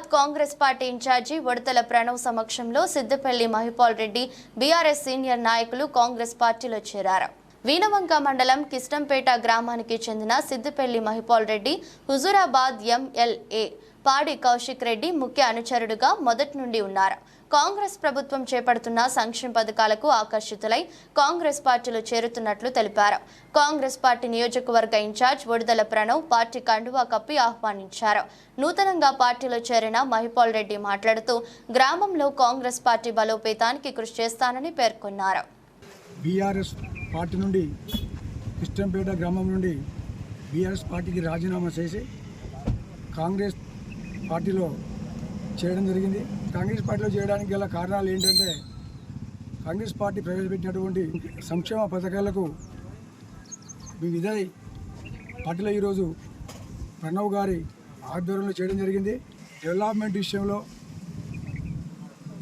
Hyderabad Congress party incharge Udathala Pranav సమక్షంలో Siddipalli Mahipal Reddy BRS senior నాయకులు కాంగ్రెస్ పార్టీలో చేరారు. వీణవంక మండలం కిష్టంపేట గ్రామానికి చెందిన సిద్దిపల్లి మహిపాల్ రెడ్డి హుజూరాబాద్ ఎమ్మెల్యే పాడి కౌశిక్ రెడ్డి ముఖ్య అనుచరుడుగా మొదటి నుండి ఉన్నారు. కాంగ్రెస్ ప్రభుత్వం చేపడుతున్న సంక్షేమ పథకాలకు ఆకర్షితులై కాంగ్రెస్ పార్టీలో చేరుతున్నట్లు తెలిపారు. కాంగ్రెస్ పార్టీ నియోజకవర్గ ఇన్ఛార్జ్ ఉడతల ప్రణవ్ పార్టీ కండువా కప్పి ఆహ్వానించారు. నూతనంగా పార్టీలో చేరిన మహిపాల్ రెడ్డి మాట్లాడుతూ గ్రామంలో కాంగ్రెస్ పార్టీ బలోపేతానికి కృషి చేస్తానని పేర్కొన్నారు. బీఆర్ఎస్ పార్టీ నుండి కిష్టంపేట గ్రామం నుండి బీఆర్ఎస్ పార్టీకి రాజీనామా చేసి కాంగ్రెస్ పార్టీలో చేయడం జరిగింది. కాంగ్రెస్ పార్టీలో చేయడానికి గల కారణాలు ఏంటంటే కాంగ్రెస్ పార్టీ ప్రవేశపెట్టినటువంటి సంక్షేమ పథకాలకు వివిధ పార్టీలో ఈరోజు ప్రణవ్ గారి ఆధ్వర్యంలో చేయడం జరిగింది. డెవలప్మెంట్ విషయంలో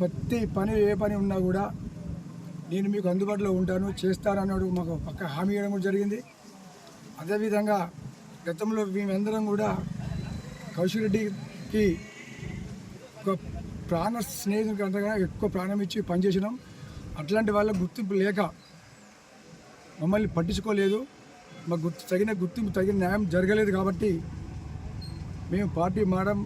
ప్రతి పని ఏ పని ఉన్నా కూడా నేను మీకు అందుబాటులో ఉంటాను, చేస్తాను అన్నాడు. మాకు పక్క హామీ ఇవ్వడం కూడా జరిగింది. అదేవిధంగా గతంలో మేమందరం కూడా కౌశిక్ రెడ్డికి ఒక ప్రాణ స్నేహితునికి అంతగా ఎక్కువ ప్రాణం ఇచ్చి పనిచేసినాం. అట్లాంటి వాళ్ళ గుర్తింపు లేక మమ్మల్ని పట్టించుకోలేదు. మాకు తగిన గుర్తింపు తగిన న్యాయం జరగలేదు. కాబట్టి మేము పార్టీ మారడం